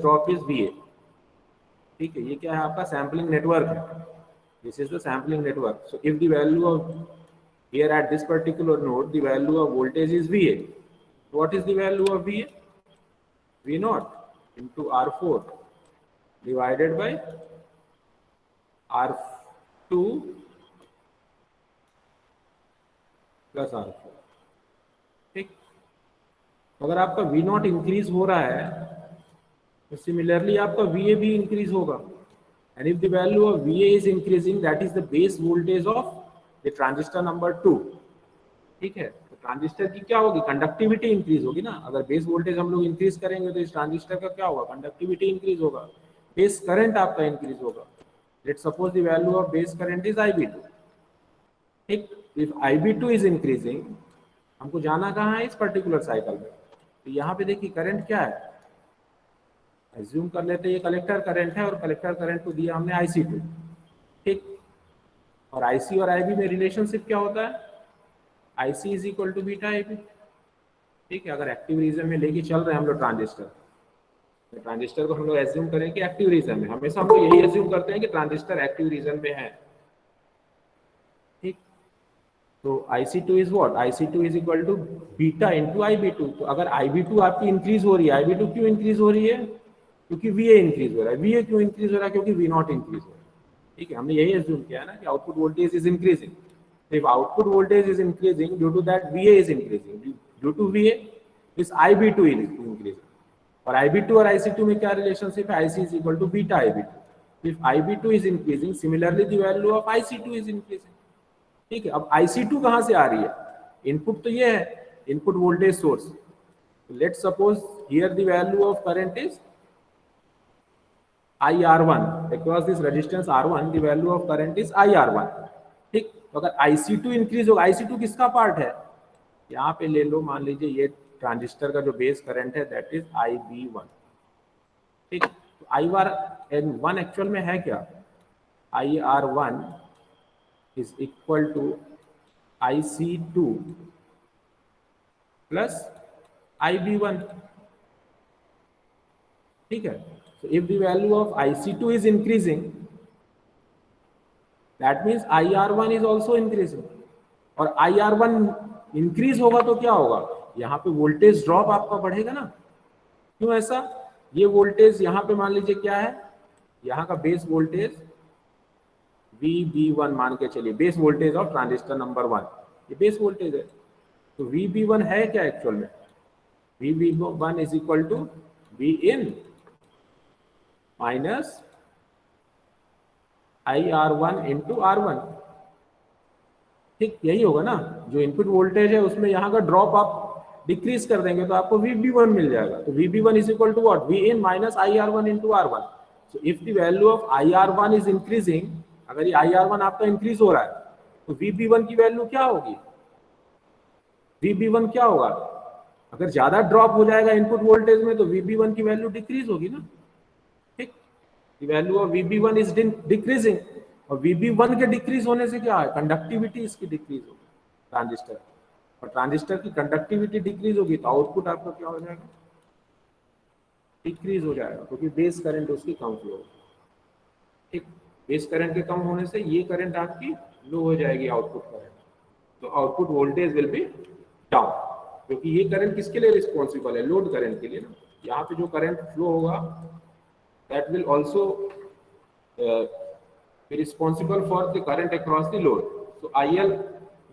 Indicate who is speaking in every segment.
Speaker 1: Drop is V A. ठीक है, ये क्या है आपका सैम्पलिंग नेटवर्क है, this is the sampling network. So if the value of here at this particular node the value of voltage is VA. What is the value of VA? V naught into R4 divided by R2 plus R4। ठीक, अगर आपका V naught increase हो रहा है तो similarly आपका VA भी increase होगा। And if the value of VA is increasing, that is the base voltage of the transistor number 2। ठीक है, तो ट्रांजिस्टर की क्या होगी, कंडक्टिविटी इंक्रीज होगी ना। अगर बेस वोल्टेज हम लोग इंक्रीज करेंगे तो इस ट्रांजिस्टर का क्या होगा, कंडक्टिविटी इंक्रीज होगा, बेस करंट आपका इंक्रीज होगा। Let's suppose the value of base current is IB2। ठीक, इफ IB2 इज इंक्रीजिंग, हमको जाना कहाँ है इस पर्टिकुलर साइकिल में, तो यहाँ पे देखिए करंट क्या है, एज्यूम कर लेते हैं ये कलेक्टर करंट है और कलेक्टर करंट को दिया हमने IC2। ठीक, और IC और IB में रिलेशनशिप क्या होता है, IC is equal to beta IB। ठीक है, अगर एक्टिव रीजन में लेके चल रहे हैं हम लोग ट्रांजिस्टर, तो ट्रांजिस्टर को हम लोग एज्यूम करें कि एक्टिव रीजन में, हमेशा हम लोग यही एज्यूम करते हैं कि ट्रांजिस्टर एक्टिव रीजन में है। ठीक, तो IC2 is what, IC2 is equal to beta into IB2। तो अगर IB2 आपकी इंक्रीज हो रही है, IB2 क्यों इंक्रीज हो रही है, क्योंकि VA इंक्रीज हो रहा है। VA क्यों इंक्रीज हो रहा है, क्योंकि V नॉट इंक्रीज हो रहा है। ठीक है, हमने यही एज्यूम किया है ना कि output voltage is increasing. If output voltage is increasing, due to that VA is increasing. Due to VA, this IB2 is increasing. और IB2 और IC2 में क्या रिलेशनशिप है, IC is equal to beta IB2. If IB2 is increasing, similarly the value of IC2 is increasing. ठीक है, अब IC2 कहाँ से आ रही है, इनपुट तो ये है, input voltage source. Let's suppose here the value of current is IR1 across this resistance R1, the value of current is IR1। ठीक, तो अगर IC2 इंक्रीज होगा, IC2 किसका पार्ट है, यहाँ पे ले लो, मान लीजिए ये ट्रांजिस्टर का जो बेस करंट है दैट इज IB1। ठीक, तो IR1 एक्चुअल में है क्या, IR1 is equal to IC2 plus IB1। ठीक है, so if the value of IC2 is increasing, that means IR1 is also increasing। और IR1 इंक्रीज होगा तो क्या होगा, यहाँ पे वोल्टेज ड्रॉप आपका बढ़ेगा ना। क्यों ऐसा, ये वोल्टेज यहाँ पे मान लीजिए क्या है, यहाँ का बेस वोल्टेज VB1 मान के चलिए, base voltage of transistor number 1, ये बेस वोल्टेज है। तो VB1 है क्या एक्चुअल में, VB1 is equal to Vin minus IR1 into R1। ठीक, यही होगा ना, जो इनपुट वोल्टेज है उसमें यहाँ का ड्रॉप आप डिक्रीज कर देंगे तो आपको VB1 मिल जाएगा। तो VB1 is equal to what, Vin minus IR1 into R1। So if the value of IR1 is increasing, अगर ये IR1 आपका इंक्रीज हो रहा है तो VB1 की वैल्यू क्या होगी, VB1 क्या होगा, अगर ज्यादा ड्रॉप हो जाएगा इनपुट वोल्टेज में तो VB1 की वैल्यू डिक्रीज होगी ना। ठीक, the value of VB1 is decreasing, और VB1 के डिक्रीज होने से क्या है, कंडक्टिविटी इसकी डिक्रीज होगी ट्रांजिस्टर, और ट्रांजिस्टर की कंडक्टिविटी डिक्रीज होगी तो आउटपुट आपका क्या हो जाएगा, डिक्रीज हो जाएगा, क्योंकि बेस करंट उसकी कम फ्लो होगी। ठीक, बेस करंट के कम होने से ये करंट आपकी लो हो जाएगी, आउटपुट करंट, तो output voltage will be down, क्योंकि ये करंट किसके लिए रिस्पॉन्सिबल है, लोड करंट के लिए ना। यहाँ पे जो करंट फ्लो होगा that will also be responsible for the current across the load। तो IL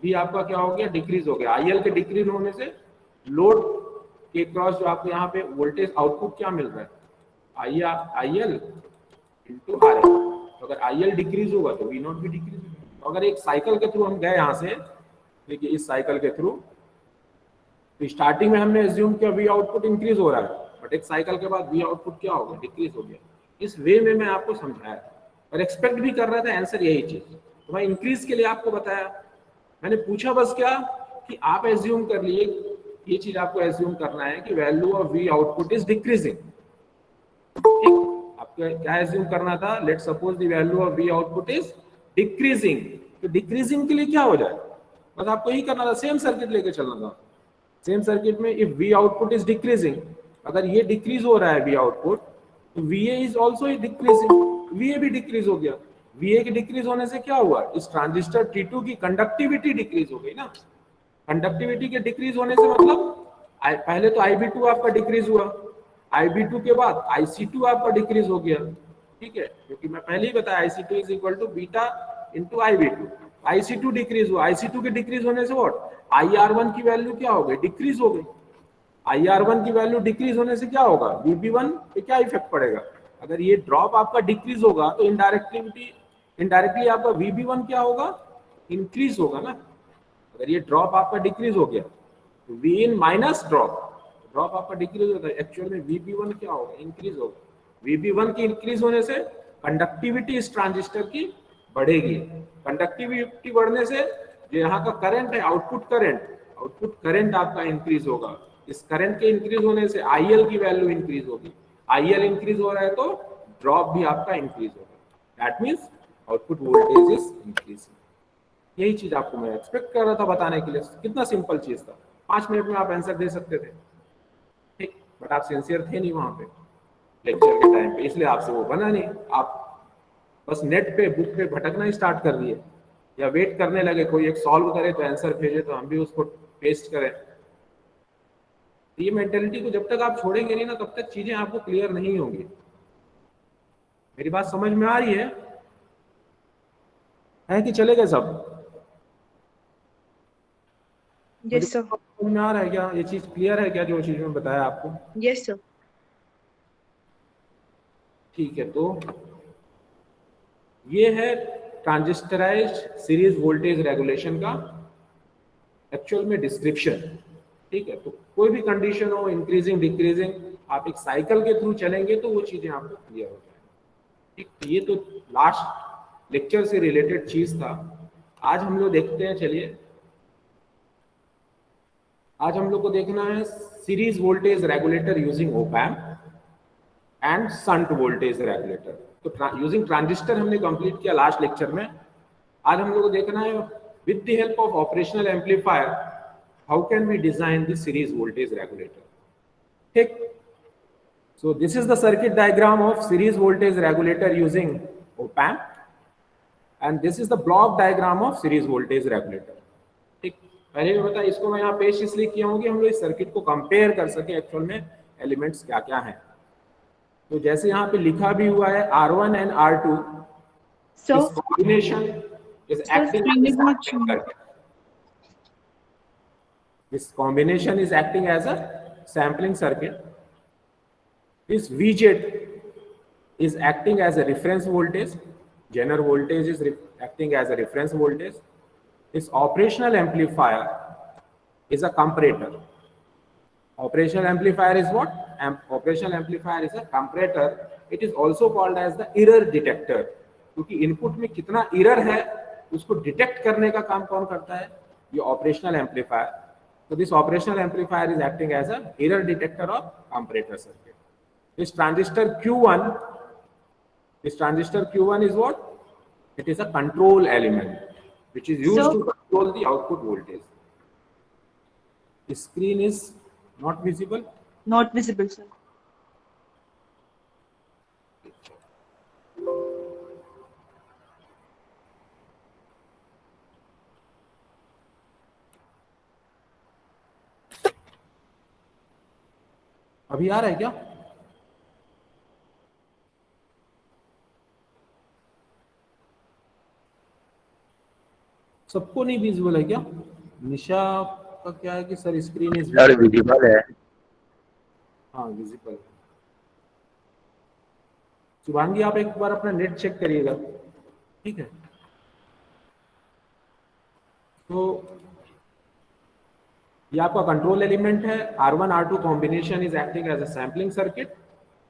Speaker 1: भी आपका क्या हो गया, डिक्रीज हो गया। IL के डिक्रीज होने से लोड के क्रॉस जो आपको यहाँ पे वोल्टेज आउटपुट क्या मिल रहा है, IL इंटू RL। तो अगर IL डिक्रीज होगा तो V नॉट भी डिक्रीज होगा। अगर एक साइकिल के थ्रू हम गए यहाँ से, देखिए इस साइकिल के थ्रू, तो स्टार्टिंग में हमने एज्यूम किया V आउटपुट इंक्रीज हो रहा है, बट एक साइकिल के बाद V आउटपुट क्या हो गया, डिक्रीज हो गया। इस वे में मैं आपको समझाया और एक्सपेक्ट भी कर रहा था आंसर यही चीज, तो मैं इंक्रीज के लिए आपको बताया। मैंने पूछा बस क्या कि आप एज्यूम कर लिए, ये चीज आपको एज्यूम करना है कि value of V output is decreasing. आपको क्या एज्यूम करना था, late suppose the value of V output is decreasing. तो डिक्रीजिंग के लिए क्या हो जाए, बस आपको यही करना था, सेम सर्किट लेके चलना था। सेम सर्किट में if V output is decreasing, अगर ये डिक्रीज हो रहा है V आउटपुट, तो VA is also decreasing, VA भी डिक्रीज हो गया। VA के डिक्रीज होने से क्या हुआ, इस ट्रांजिस्टर T2 की कंडक्टिविटी डिक्रीज हो गई ना। कंडक्टिविटी के डिक्रीज होने से मतलब पहले तो IB2 आपका डिक्रीज हुआ, IB2 के बाद IC2 आपका डिक्रीज हो गया, ठीक है, क्योंकि मैं पहले ही बताया IC2 is equal to beta into IB2। IC2 decrease हुआ, IC2 के डिक्रीज होने से व्हाट, IR1 की वैल्यू क्या हो गई, डिक्रीज हो गई। IR1 की वैल्यू डिक्रीज होने से क्या होगा, VB1 पे क्या इफेक्ट पड़ेगा, अगर ये ड्रॉप आपका डिक्रीज होगा तो इनडायरेक्टली आपका VB1 क्या होगा, इंक्रीज होगा ना। अगर ये ड्रॉप आपका डिक्रीज हो गया तो Vin माइनस ड्रॉप आपका डिक्रीज होता है, एक्चुअल में VB1 क्या होगा, इंक्रीज होगा। VB1 की इंक्रीज होने से कंडक्टिविटी इस ट्रांजिस्टर की बढ़ेगी। कंडक्टिविटी बढ़ने से जो यहाँ का करंट है, आउटपुट करंट आपका इंक्रीज होगा। इस करंट के इंक्रीज होने से IL की वैल्यू इंक्रीज होगी। IL इंक्रीज हो रहा है तो ड्रॉप भी आपका इंक्रीज होगा। That means output voltage is increasing. यही चीज आपको मैं एक्सपेक्ट कर रहा था बताने के लिए। कितना सिंपल चीज था, 5 मिनट में आप आंसर दे सकते थे, ठीक, बट आप सिंसियर थे नहीं वहां पे लेक्चर के टाइम पे, इसलिए आपसे वो बना नहीं। आप बस नेट पे बुक पे भटकना स्टार्ट कर दिए, या वेट करने लगे कोई एक सॉल्व करे तो आंसर भेजे तो हम भी उसको पेस्ट करें। ये मेंटेलिटी को जब तक आप छोड़ेंगे नहीं ना, तब तक चीजें आपको क्लियर नहीं होंगी। मेरी बात समझ में आ रही है कि चलेगा सब?
Speaker 2: Yes sir.
Speaker 1: समझ में आ रहा है क्या, ये चीज क्लियर है क्या जो चीज मैं बताया आपको?
Speaker 2: Yes sir.
Speaker 1: ठीक है, तो ये है ट्रांजिस्टराइज्ड सीरीज वोल्टेज रेगुलेशन का एक्चुअल में डिस्क्रिप्शन, ठीक है। तो कोई भी कंडीशन हो, इंक्रीजिंग डिक्रीजिंग, आप एक साइकिल के थ्रू चलेंगे तो वो चीजें आपको क्लियर हो जाएंगी, ठीक। तो ये तो लास्ट लेक्चर से रिलेटेड चीज था। आज हम लोग देखते हैं, चलिए आज हम लोग को देखना है series voltage regulator using opamp and shunt voltage regulator. तो यूजिंग ट्रांजिस्टर हमने कंप्लीट किया लास्ट लेक्चर में। आज हम लोग को देखना है with the help of operational amplifier how can we design the series voltage regulator, ठीक। So this is the circuit diagram of series voltage regulator using opamp and this is the block diagram of series voltage regulator, ठीक। पहले भी बताया, इसको मैं यहाँ पेश इसलिए किया हूँ कि हम लोग इस सर्किट को कंपेयर कर सके एक्चुअल में एलिमेंट्स क्या क्या हैं। तो जैसे यहाँ पे लिखा भी हुआ है R1 एंड R2 इस combination is acting, this combination is acting as a sampling circuit. This VZ is acting as a reference voltage, Zener voltage is acting as a reference voltage. This operational amplifier is a comparator. Operational amplifier is what? Operational amplifier is a comparator. It is also called as the error detector, क्योंकि input में कितना error है उसको detect करने का काम कौन करता है, ये operational amplifier. So this operational amplifier is acting as a error detector of comparator circuit. This transistor Q1 is what? It is a control element which is used to control the output voltage. The screen is not visible.
Speaker 2: Not visible, sir.
Speaker 1: अभी आ रहा है क्या? सबको नहीं visible है क्या? निशा का क्या है कि सर स्क्रीन इज
Speaker 3: विजिबल है।
Speaker 1: हाँ विजिबल है। शुभांगी आप एक बार अपना नेट चेक करिएगा, ठीक है। तो ये आपका कंट्रोल एलिमेंट है। R1 R2 combination is acting as a sampling circuit.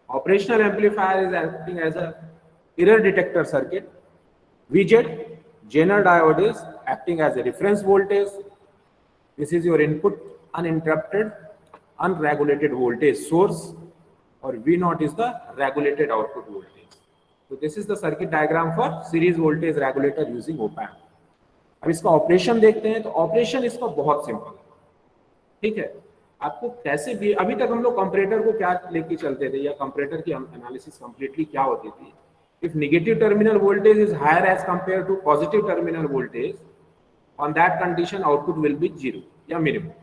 Speaker 1: Operational amplifier is acting as a error detector circuit. VZ, Zener diode is acting as a reference voltage. This is your input uninterrupted, unregulated voltage source, or V0 is the regulated output voltage. So this is the circuit diagram for series voltage regulator using op-amp. अब इसका operation देखते हैं। तो operation इसका बहुत simple है, ठीक है। आपको कैसे भी, अभी तक हम लोग कंपैरेटर को क्या लेके चलते थे या कंपैरेटर की एनालिसिस कंप्लीटली क्या होती थी, if negative terminal voltage is higher as compare to positive terminal voltage, on that condition output will be zero या minimum,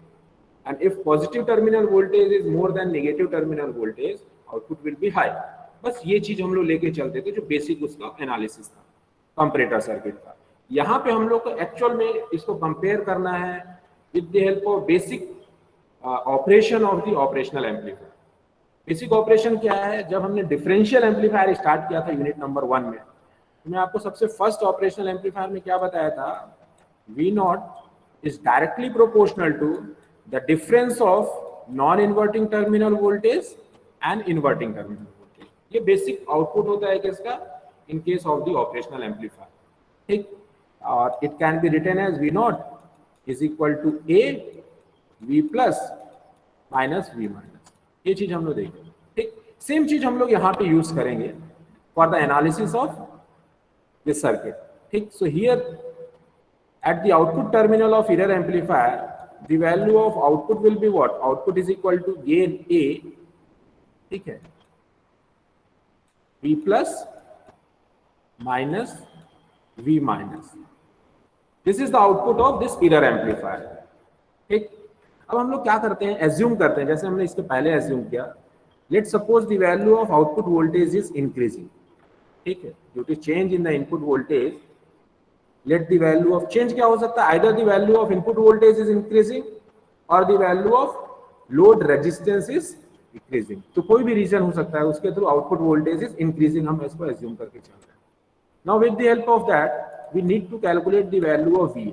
Speaker 1: and if positive terminal voltage is more than negative terminal voltage output will be high। बस ये चीज हम लोग लेके चलते थे, जो बेसिक उसका एनालिसिस था कंपैरेटर सर्किट का। यहाँ पे हम लोग को एक्चुअल में इसको कंपेयर करना है with the help of basic operation of the operational amplifier. Basic operation क्या है, जब हमने डिफरेंशियल एम्पलीफायर स्टार्ट किया था यूनिट नंबर 1 में, तो मैं आपको सबसे फर्स्ट ऑपरेशनल एम्पलीफायर में क्या बताया था, V naught is directly proportional to the difference of non-inverting terminal voltage and inverting terminal voltage। ये बेसिक आउटपुट होता है किसका, in case of the operational amplifier, ठीक। और it can be written as V naught is equal to A V plus minus V minus. ये चीज हम लोग देखेंगे, ठीक। सेम चीज हम लोग यहाँ पे यूज करेंगे for the analysis of this circuit, ठीक। So here at the output terminal of either amplifier, the value of output will be what? Output is equal to gain A, ठीक है, V plus minus V minus। This is the output of this either amplifier, ठीक। अब हम लोग क्या करते हैं, assume करते हैं, जैसे हमने इसके पहले एज्यूम किया, let suppose the value of output voltage is increasing, ठीक है, due to change in the input voltage. Let the value of change क्या हो सकता है, either the value of input voltage is increasing और the value of load resistance is decreasing. तो कोई भी रीजन हो सकता है, उसके through output voltage is increasing, हम इसको एज्यूम करके चल रहे हैं। Now with the help of that we need to calculate the value of VA।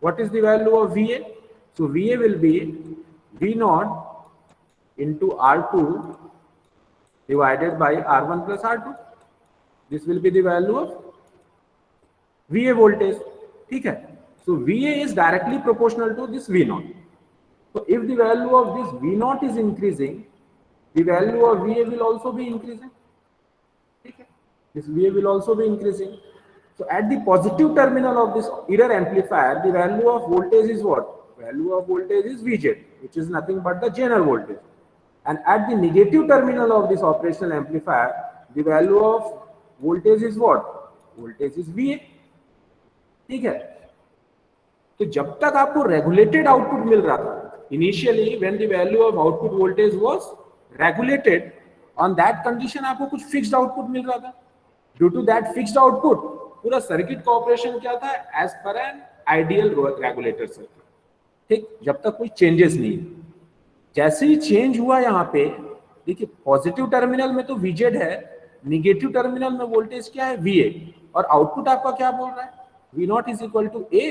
Speaker 1: What is the value of VA? So VA will be V naught into R2 divided by R1 plus R2। This will be the value of VA voltage, ठीक है। So VA is directly proportional to this V naught। So if the value of this V naught is increasing, the value of VA will also be increasing, ठीक है। This VA will also be increasing। So at the positive terminal of this either amplifier, the value of voltage is what? Value of voltage is VZ, which is nothing but the general voltage। And at the negative terminal of this operational amplifier, the value of voltage is what? Voltage is VA, ठीक है। तो जब तक आपको regulated output मिल रहा था, initially when the value of output voltage was regulated, on that condition आपको कुछ फिक्स्ड आउटपुट मिल रहा था। Due to that fixed output पूरा सर्किट का ऑपरेशन क्या था, as per an ideal regulator circuit, ठीक। जब तक कोई चेंजेस नहीं है, जैसे ही चेंज हुआ यहाँ पे देखिए, पॉजिटिव टर्मिनल में तो VZ है, निगेटिव टर्मिनल में वोल्टेज क्या है, VA, और आउटपुट आपका क्या बोल रहा है, V naught is equal to A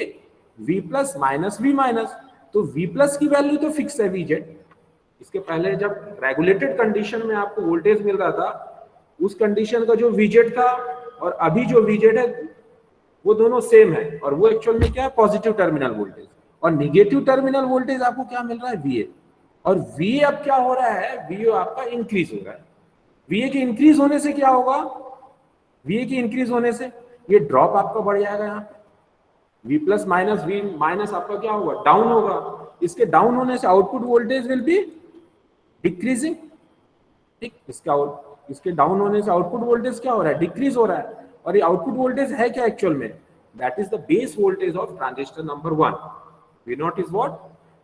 Speaker 1: V plus minus V minus। तो V plus की वैल्यू तो फिक्स है VZ। इसके पहले जब रेगुलेटेड कंडीशन में आपको वोल्टेज मिल रहा था, उस कंडीशन का जो VZ था और अभी जो VZ है वो दोनों सेम है, और वो एक्चुअल में क्या है, पॉजिटिव टर्मिनल वोल्टेज। और निगेटिव टर्मिनल वोल्टेज आपको क्या मिल रहा है, VA। और VA अब क्या हो रहा है, VA आपका इंक्रीज हो रहा है। VA के इंक्रीज होने से क्या होगा, VA के इंक्रीज होने से ये ड्रॉप आपका बढ़ जाएगा, यहाँ पे V plus minus V minus आपका क्या होगा, डाउन होगा। इसके डाउन होने से output voltage will be decreasing, ठीक। इसके डाउन होने से आउटपुट वोल्टेज क्या हो रहा है, डिक्रीज हो रहा है। और ये आउटपुट वोल्टेज है क्या एक्चुअल में, that is the base voltage of transistor number 1। V naught is what?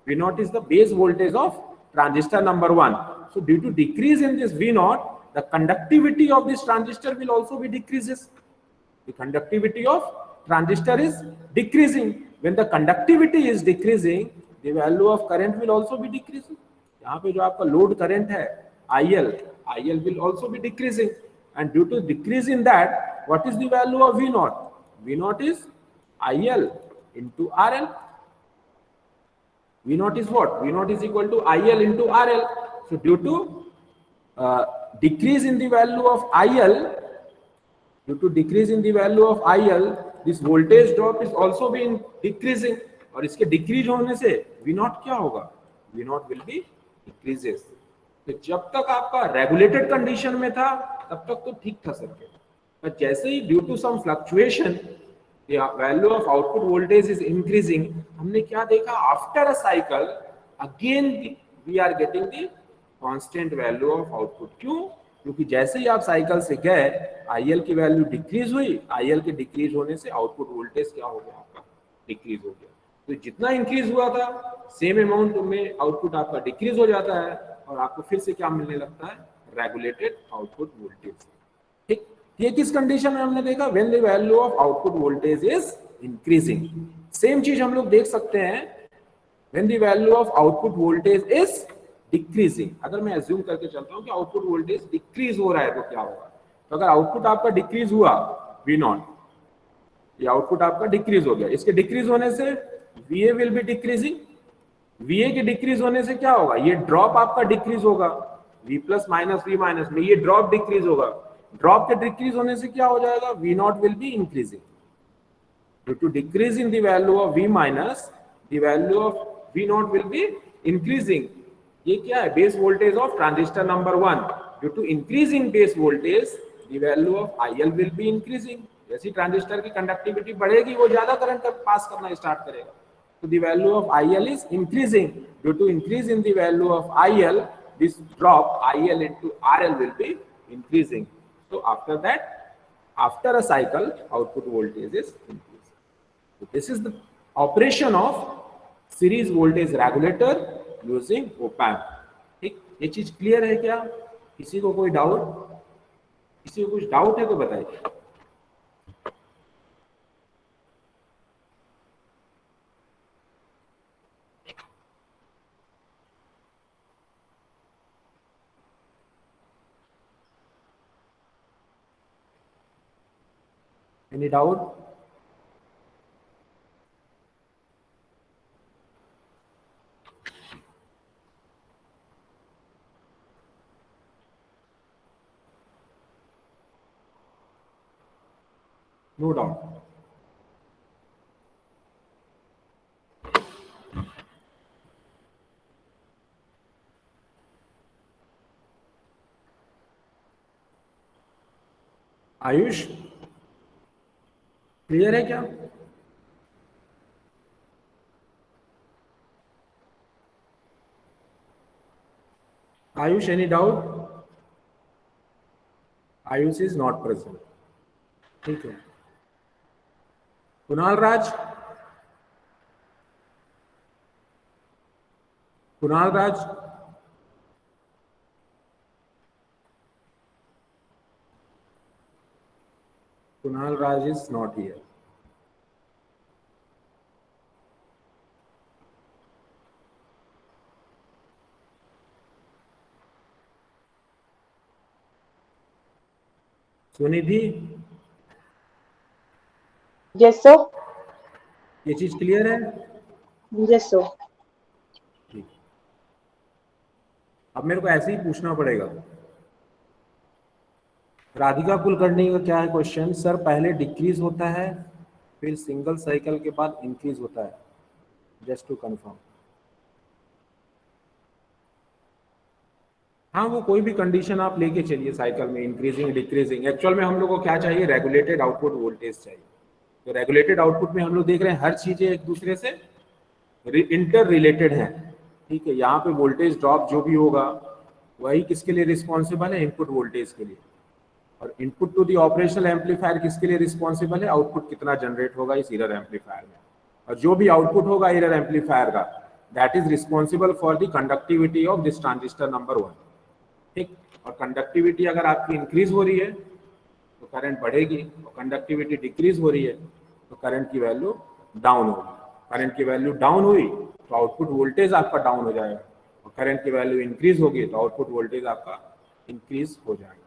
Speaker 1: V naught is the base voltage of transistor number 1। So due to decrease in this V naught, the conductivity of this transistor will also be decreases। The conductivity of transistor is decreasing। When the conductivity is decreasing, the value of current will also be decreasing। यहाँ पे जो आपका load current है IL will also be decreasing, and due to decrease in that, what is the value of V naught? V naught is IL into RL। V naught is what? V naught is equal to IL into RL। So due to decrease in the value of IL, due to decrease in the value of IL, this voltage drop is also been decreasing। और इसके decrease होने से V naught क्या होगा, V naught will be decreases। तो जब तक आपका रेगुलेटेड कंडीशन में था तब तक तो ठीक था सर्किट, पर जैसे ही due to some fluctuation the value of output voltage is increasing, हमने क्या देखा, after a cycle again we are getting the constant value of output. क्यों? क्योंकि जैसे ही आप साइकिल से गए आईएल की वैल्यू डिक्रीज हुई, आईएल के डिक्रीज होने से आउटपुट वोल्टेज क्या हो गया आपका, डिक्रीज हो गया। तो जितना इंक्रीज हुआ था सेम अमाउंट में आउटपुट आपका डिक्रीज हो जाता है और आपको फिर से क्या मिलने लगता है, रेगुलेटेड आउटपुट वोल्टेज। ठीक, ये किस कंडीशन में हमने देखा, when the value of output voltage is increasing. Same चीज हम लोग देख सकते हैं when the value of output voltage is decreasing. अगर मैं अज्यूम करके चलता हूं कि आउटपुट वोल्टेज डिक्रीज हो रहा है तो क्या होगा, तो अगर आउटपुट आपका डिक्रीज हुआ वी नॉट, ये आउटपुट आपका डिक्रीज हो गया, इसके डिक्रीज होने से VA will B decreasing, VA के डिक्रीज होने से क्या होगा, ये ड्रॉप आपका डिक्रीज होगा, V plus minus V minus में ये ड्रॉप डिक्रीज होगा, ड्रॉप के डिक्रीज होने से क्या हो जाएगा, V naught will be increasing. Due to decrease in the value of V minus the value of V naught will be increasing. ये क्या है, base voltage of transistor number 1। Due to increase in base voltage the value of IL will be increasing. जैसी transistor की conductivity बढ़ेगी वो ज्यादा current pass करना start करेगा, तो the value of IL is increasing. Due to increase in the value of IL, this drop IL into RL will be increasing. So after that, after a cycle, output voltage is increasing. So this is the operation of series voltage regulator using op-amp. ठीक, ये चीज clear है क्या? किसी को कोई doubt? किसी को कुछ डाउट है तो बताइए। Any doubt? No doubt. Ayush clear है क्या? Ayush any doubt? Ayush is not present. ठीक है, कुणाल राज, कुणाल राज, Kunal Raj is not here. Sunidhi,
Speaker 2: Yes, sir.
Speaker 1: ये चीज क्लियर है?
Speaker 2: Yes, sir.
Speaker 1: ठीक, अब मेरे को ऐसे ही पूछना पड़ेगा। राधिका कुलकर्णी का क्या है क्वेश्चन, सर पहले डिक्रीज होता है फिर सिंगल साइकिल के बाद इंक्रीज होता है, जस्ट टू कंफर्म। हाँ, वो कोई भी कंडीशन आप लेके चलिए साइकिल में, इंक्रीजिंग डिक्रीजिंग। एक्चुअल में हम लोग को क्या चाहिए, रेगुलेटेड आउटपुट वोल्टेज चाहिए। तो रेगुलेटेड आउटपुट में हम लोग देख रहे हैं हर चीजें एक दूसरे से इंटर रिलेटेड है। ठीक है, यहाँ पे वोल्टेज ड्रॉप जो भी होगा वही किसके लिए रिस्पॉन्सिबल है, इनपुट वोल्टेज के लिए। और input to the operational amplifier किसके लिए रिस्पॉन्सिबल है, आउटपुट कितना जनरेट होगा इस ईरर एम्पलीफायर में। और जो भी आउटपुट होगा ईरर एम्पलीफायर का, that is responsible for the conductivity of this transistor number 1। ठीक, और कंडक्टिविटी अगर आपकी इंक्रीज हो रही है तो करंट बढ़ेगी, और कंडक्टिविटी डिक्रीज हो रही है तो करंट की वैल्यू डाउन होगी। करंट की वैल्यू डाउन हुई तो आउटपुट वोल्टेज आपका डाउन हो जाएगा, और करंट की वैल्यू इंक्रीज होगी तो आउटपुट वोल्टेज आपका इंक्रीज हो जाएगा।